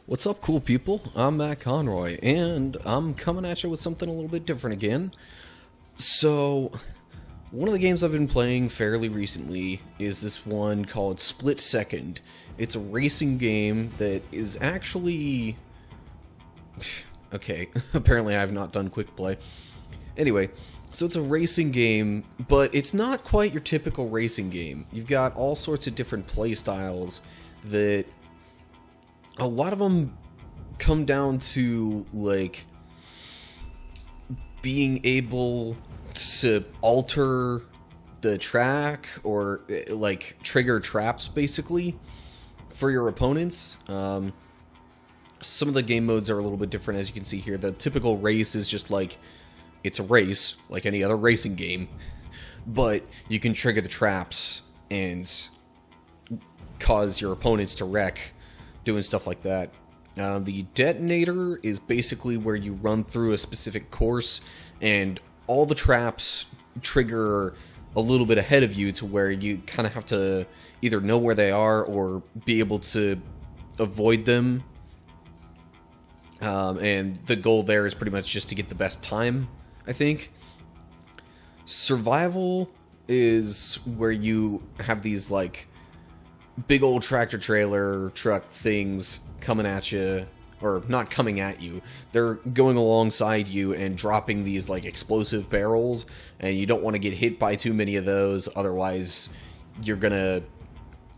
What's up, cool people? I'm Matt Conroy, and I'm coming at you with something a little bit different again. So, one of the games I've been playing fairly recently is this one called Split Second. It's a racing game that is actually... Okay, apparently I have not done quick play. Anyway, so it's a racing game, but it's not quite your typical racing game. You've got all sorts of different play styles that... A lot of them come down to, like, being able to alter the track or, like, trigger traps, basically, for your opponents. Some of the game modes are a little bit different, as you can see here. The typical race is just, like, it's a race, like any other racing game, but you can trigger the traps and cause your opponents to wreck, doing stuff like that. The detonator is basically where you run through a specific course and all the traps trigger a little bit ahead of you to where you kind of have to either know where they are or be able to avoid them. And the goal there is pretty much just to get the best time, I think. Survival is where you have these, like, big old tractor trailer truck things coming at you, or not coming at you, they're going alongside you and dropping these, like, explosive barrels, and you don't want to get hit by too many of those, otherwise you're gonna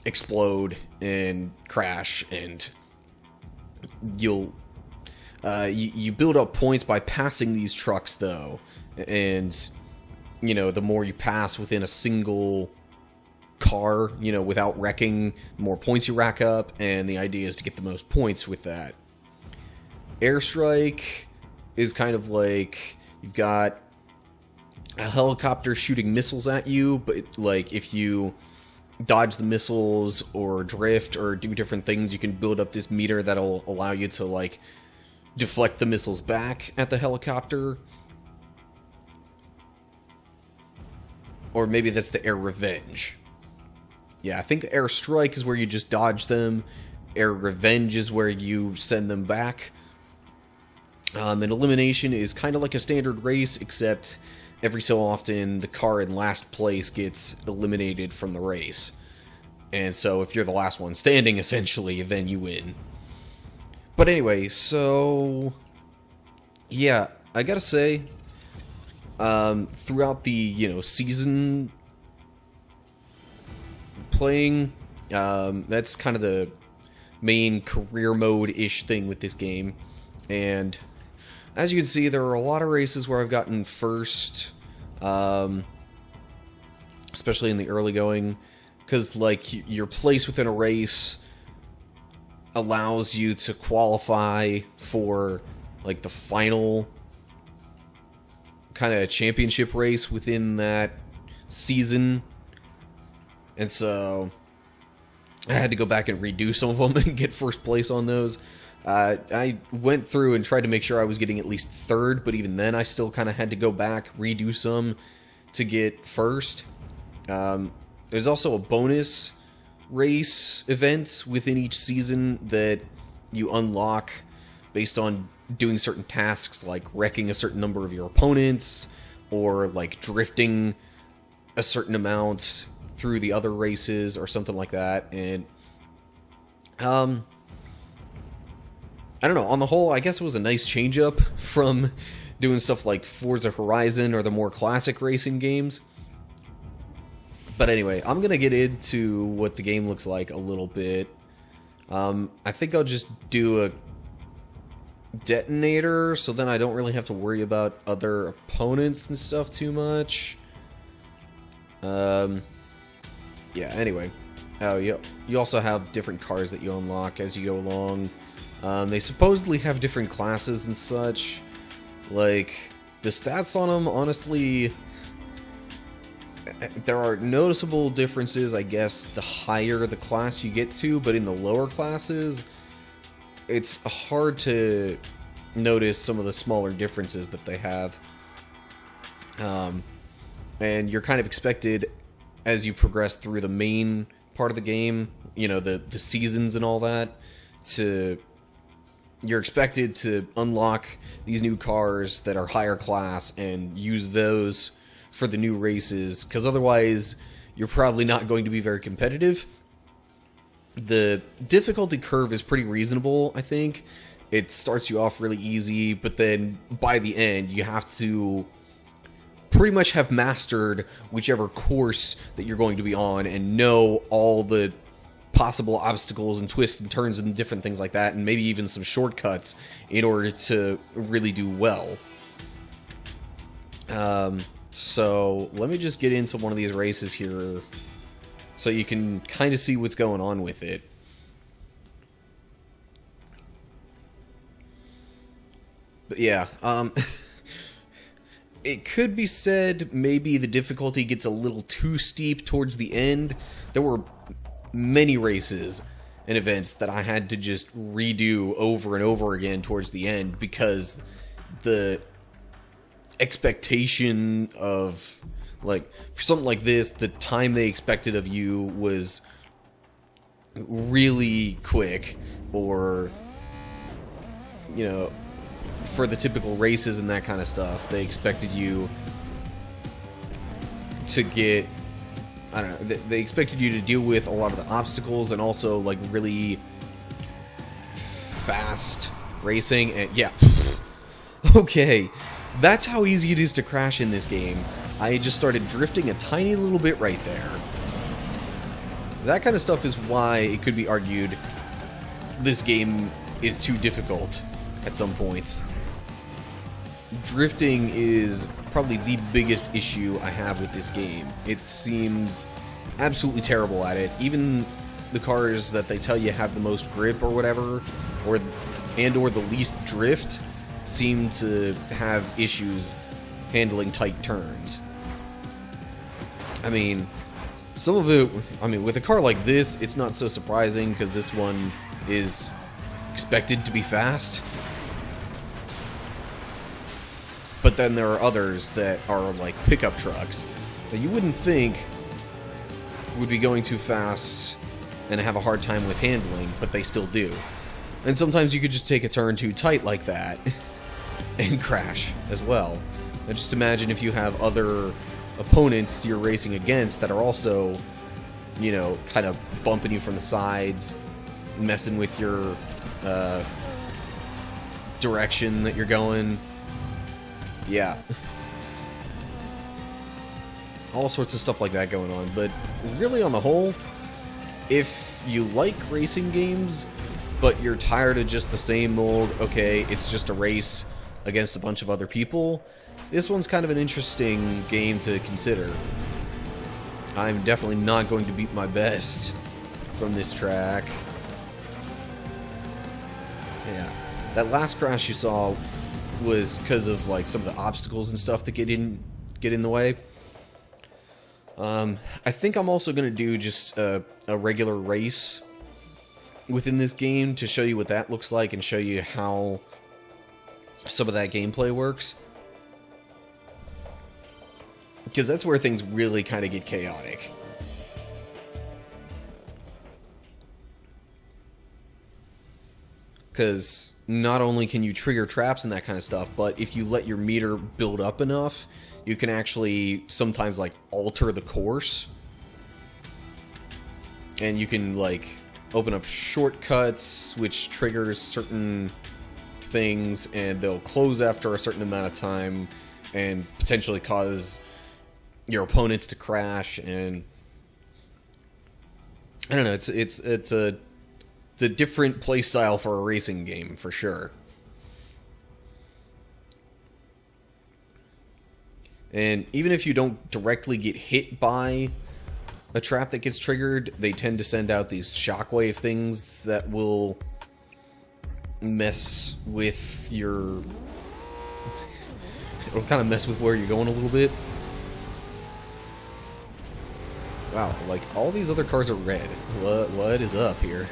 explode and crash, and you build up points by passing these trucks, though, and, you know, the more you pass within a single car, you know, without wrecking, the more points you rack up, and the idea is to get the most points with that. Airstrike is kind of like, you've got a helicopter shooting missiles at you, but, like, if you dodge the missiles or drift or do different things, you can build up this meter that'll allow you to, like, deflect the missiles back at the helicopter. Or maybe that's the Air Revenge. Yeah, I think the Air Strike is where you just dodge them. Air Revenge is where you send them back. And Elimination is kind of like a standard race, except every so often the car in last place gets eliminated from the race. And so if you're the last one standing, essentially, then you win. But anyway, so... Yeah, I gotta say, throughout the, you know, season playing, that's kind of the main career mode-ish thing with this game. And as you can see, there are a lot of races where I've gotten first, especially in the early going, because, like, your place within a race allows you to qualify for, like, the final kind of championship race within that season. And so I had to go back and redo some of them and get first place on those. I went through and tried to make sure I was getting at least third, but even then I still kind of had to go back, redo some to get first. There's also a bonus race event within each season that you unlock based on doing certain tasks, like wrecking a certain number of your opponents, or, like, drifting a certain amount through the other races or something like that. And I don't know, on the whole, I guess it was a nice change up from doing stuff like Forza Horizon or the more classic racing games. But anyway, I'm gonna get into what the game looks like a little bit. I think I'll just do a detonator, so then I don't really have to worry about other opponents and stuff too much. Yeah, anyway. Oh, you also have different cars that you unlock as you go along. They supposedly have different classes and such. Like, the stats on them, honestly, there are noticeable differences, I guess, the higher the class you get to, but in the lower classes, it's hard to notice some of the smaller differences that they have. And you're kind of expected, as you progress through the main part of the game, you know, the seasons and all that, to you're expected to unlock these new cars that are higher class and use those for the new races, because otherwise you're probably not going to be very competitive. The difficulty curve is pretty reasonable, I think. It starts you off really easy, but then by the end you have to pretty much have mastered whichever course that you're going to be on and know all the possible obstacles and twists and turns and different things like that, and maybe even some shortcuts in order to really do well. So let me just get into one of these races here so you can kind of see what's going on with it. But yeah, it could be said maybe the difficulty gets a little too steep towards the end. There were many races and events that I had to just redo over and over again towards the end because the expectation of, like, for something like this, the time they expected of you was really quick, or, you know, for the typical races and that kind of stuff, they expected you to get, I don't know, they expected you to deal with a lot of the obstacles and also, like, really fast racing. And yeah, okay, that's how easy it is to crash in this game. I just started drifting a tiny little bit right there. That kind of stuff is why it could be argued this game is too difficult at some points. Drifting is probably the biggest issue I have with this game. It seems absolutely terrible at it. Even the cars that they tell you have the most grip or whatever, or the least drift, seem to have issues handling tight turns. I mean, some of it, I mean, with a car like this, it's not so surprising because this one is expected to be fast. But then there are others that are like pickup trucks that you wouldn't think would be going too fast and have a hard time with handling, but they still do. And sometimes you could just take a turn too tight like that and crash as well. Now just imagine if you have other opponents you're racing against that are also, you know, kind of bumping you from the sides, messing with your direction that you're going. Yeah. All sorts of stuff like that going on. But really, on the whole, if you like racing games, but you're tired of just the same old, okay, it's just a race against a bunch of other people, this one's kind of an interesting game to consider. I'm definitely not going to beat my best from this track. Yeah. That last crash you saw was because of, like, some of the obstacles and stuff that get in the way. I think I'm also going to do just a regular race within this game to show you what that looks like and show you how some of that gameplay works. Because that's where things really kind of get chaotic. Because not only can you trigger traps and that kind of stuff, but if you let your meter build up enough, you can actually sometimes, like, alter the course. And you can, like, open up shortcuts, which triggers certain things, and they'll close after a certain amount of time, and potentially cause your opponents to crash. And I don't know, it's a different play style for a racing game, for sure. And even if you don't directly get hit by a trap that gets triggered, they tend to send out these shockwave things that will mess with your... It'll kind of mess with where you're going a little bit. Wow, like, all these other cars are red. What is up here?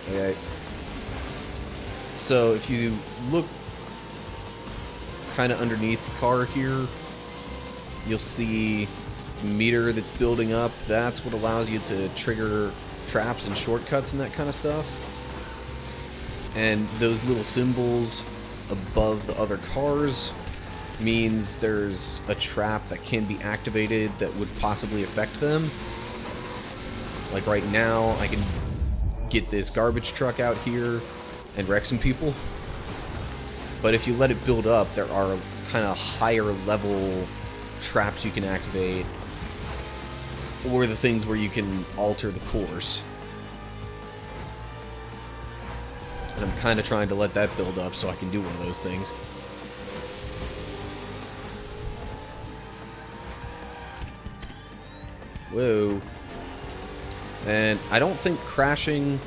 Okay. So, if you look kind of underneath the car here, you'll see meter that's building up. That's what allows you to trigger traps and shortcuts and that kind of stuff. And those little symbols above the other cars means there's a trap that can be activated that would possibly affect them. Like right now, I can get this garbage truck out here and wreck some people. But if you let it build up, there are kind of higher level traps you can activate, or the things where you can alter the course. And I'm kind of trying to let that build up so I can do one of those things. Whoa. And I don't think crashing,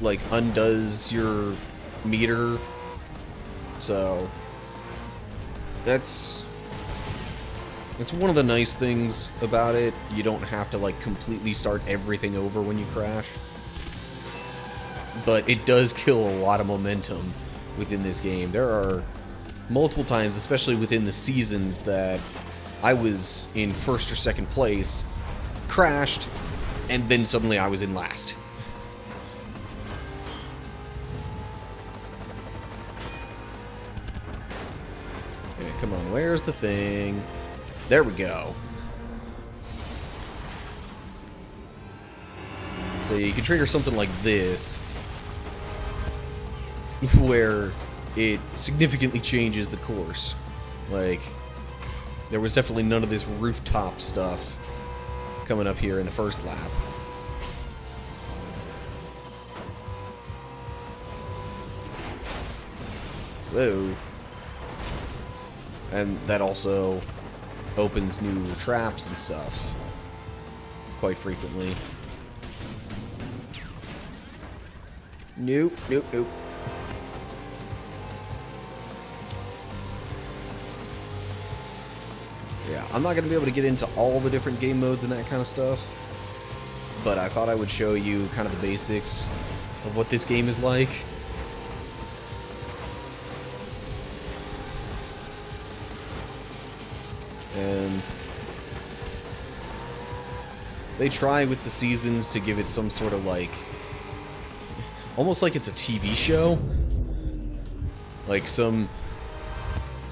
like, undoes your meter. So that's one of the nice things about it. You don't have to, like, completely start everything over when you crash. But it does kill a lot of momentum within this game. There are multiple times, especially within the seasons, that I was in first or second place, crashed, and then suddenly I was in last. Okay, come on, where's the thing? There we go. So you can trigger something like this, where it significantly changes the course. Like, there was definitely none of this rooftop stuff coming up here in the first lap. Whoa. And that also opens new traps and stuff quite frequently. Nope, nope, nope. Yeah, I'm not going to be able to get into all the different game modes and that kind of stuff, but I thought I would show you kind of the basics of what this game is like. And they try with the seasons to give it some sort of, like, almost like it's a TV show. Like some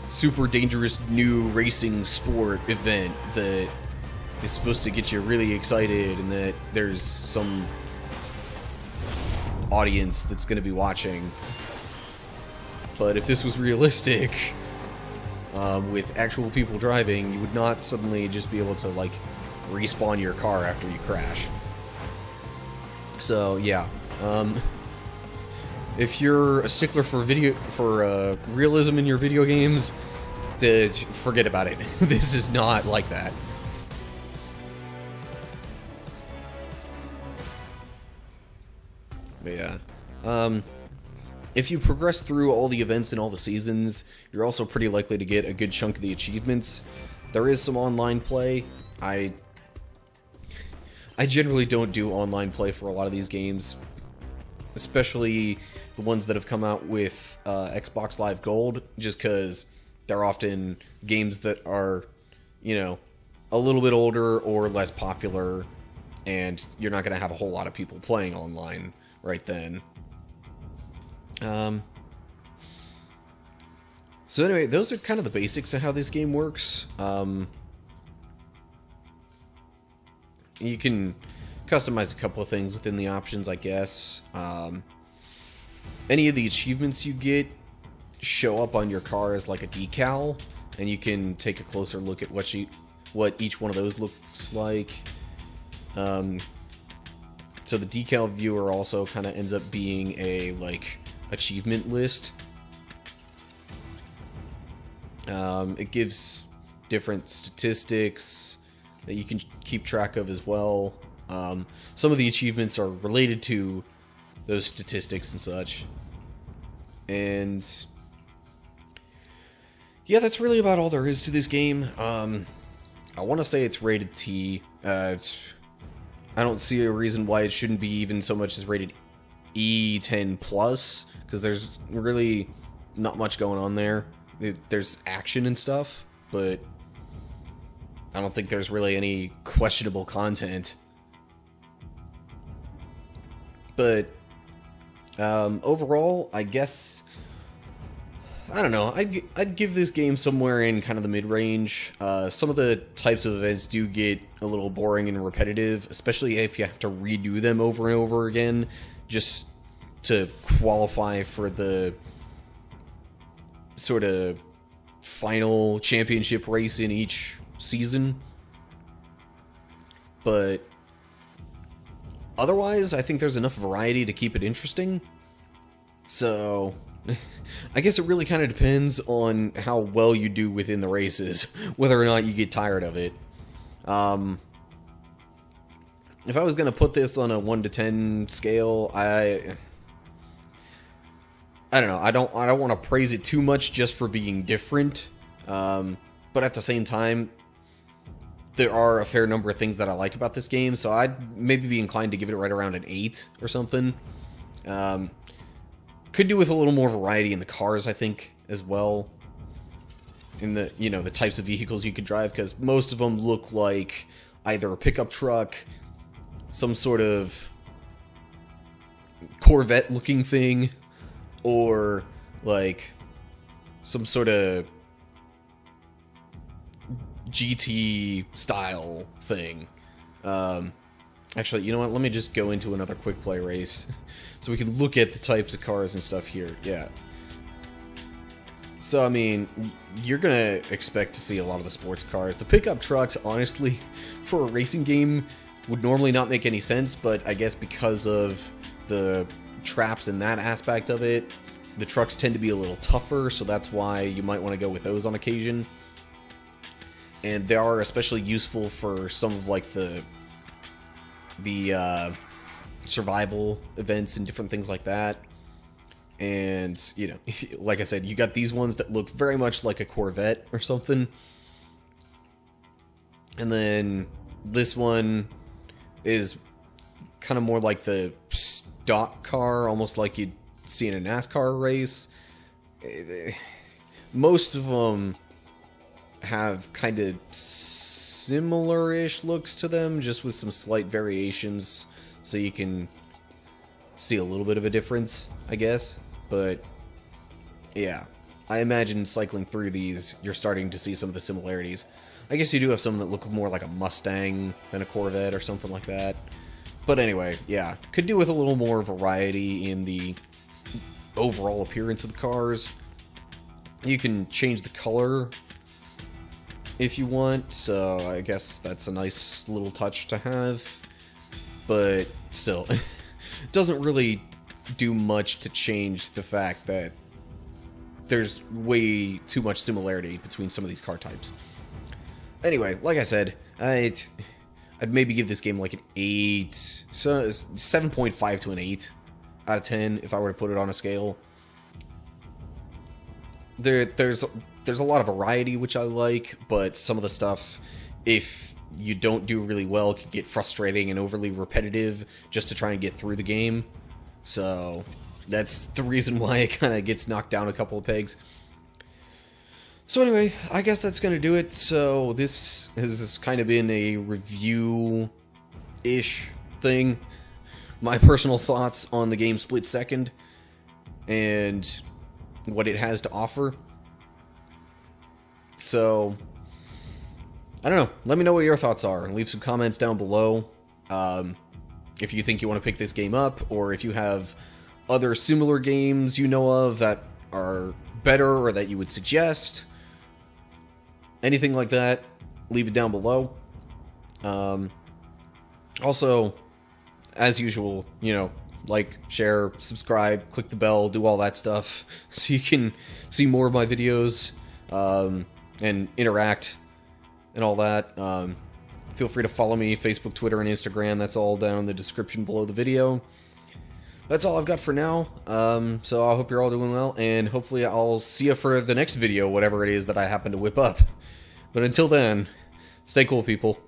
super dangerous new racing sport event that is supposed to get you really excited, and that there's some audience that's going to be watching. But if this was realistic, with actual people driving, you would not suddenly just be able to, like, respawn your car after you crash. So yeah, if you're a stickler for realism in your video games, forget about it. This is not like that. But yeah, if you progress through all the events and all the seasons, you're also pretty likely to get a good chunk of the achievements. There is some online play. I generally don't do online play for a lot of these games, especially the ones that have come out with Xbox Live Gold, just because they're often games that are, you know, a little bit older or less popular, and you're not going to have a whole lot of people playing online right then. So anyway, those are kind of the basics of how this game works. You can customize a couple of things within the options, I guess. Any of the achievements you get show up on your car as like a decal, and you can take a closer look at what each one of those looks like. So the decal viewer also kind of ends up being a, like, achievement list. It gives different statistics that you can keep track of as well. Some of the achievements are related to those statistics and such. And yeah, that's really about all there is to this game. I want to say it's rated T. I don't see a reason why it shouldn't be even so much as rated E10+, because there's really not much going on there. There's action and stuff, but I don't think there's really any questionable content. But Overall, I guess, I don't know, I'd give this game somewhere in kind of the mid-range. Some of the types of events do get a little boring and repetitive, especially if you have to redo them over and over again, just to qualify for the sort of final championship race in each season. But otherwise, I think there's enough variety to keep it interesting. So I guess it really kind of depends on how well you do within the races, whether or not you get tired of it. If I was going to put this on a 1 to 10 scale, I don't know. I don't want to praise it too much just for being different. But at the same time, there are a fair number of things that I like about this game, so I'd maybe be inclined to give it right around an 8 or something. Could do with a little more variety in the cars, I think, as well. In the, you know, the types of vehicles you could drive, because most of them look like either a pickup truck, some sort of Corvette-looking thing, or like some sort of GT style thing. Actually, you know what? Let me just go into another quick play race so we can look at the types of cars and stuff here. Yeah. So, I mean, you're gonna expect to see a lot of the sports cars. The pickup trucks, honestly, for a racing game, would normally not make any sense, but I guess because of the traps and that aspect of it, the trucks tend to be a little tougher, so that's why you might want to go with those on occasion. And they are especially useful for some of like the survival events and different things like that. And, you know, like I said, you got these ones that look very much like a Corvette or something. And then this one is kind of more like the stock car, almost like you'd see in a NASCAR race. Most of them have kind of similar-ish looks to them, just with some slight variations, so you can see a little bit of a difference, I guess. But yeah, I imagine cycling through these, you're starting to see some of the similarities. I guess you do have some that look more like a Mustang than a Corvette or something like that. But anyway, yeah, could do with a little more variety in the overall appearance of the cars. You can change the color if you want, so I guess that's a nice little touch to have. But still, it doesn't really do much to change the fact that there's way too much similarity between some of these car types. Anyway, like I said, I'd maybe give this game like an 8, so 7.5 to an 8 out of 10 if I were to put it on a scale. There's a lot of variety, which I like, but some of the stuff, if you don't do really well, can get frustrating and overly repetitive just to try and get through the game. So that's the reason why it kind of gets knocked down a couple of pegs. So anyway, I guess that's going to do it. So this has kind of been a review-ish thing. My personal thoughts on the game Split Second and what it has to offer. So, I don't know. Let me know what your thoughts are. Leave some comments down below. If you think you want to pick this game up, or if you have other similar games you know of that are better or that you would suggest. Anything like that, leave it down below. Also, as usual, you know, like, share, subscribe, click the bell, do all that stuff so you can see more of my videos and interact and all that. Feel free to follow me, Facebook, Twitter, and Instagram. That's all down in the description below the video. That's all I've got for now. So I hope you're all doing well, and hopefully I'll see you for the next video, whatever it is that I happen to whip up. But until then, stay cool, people.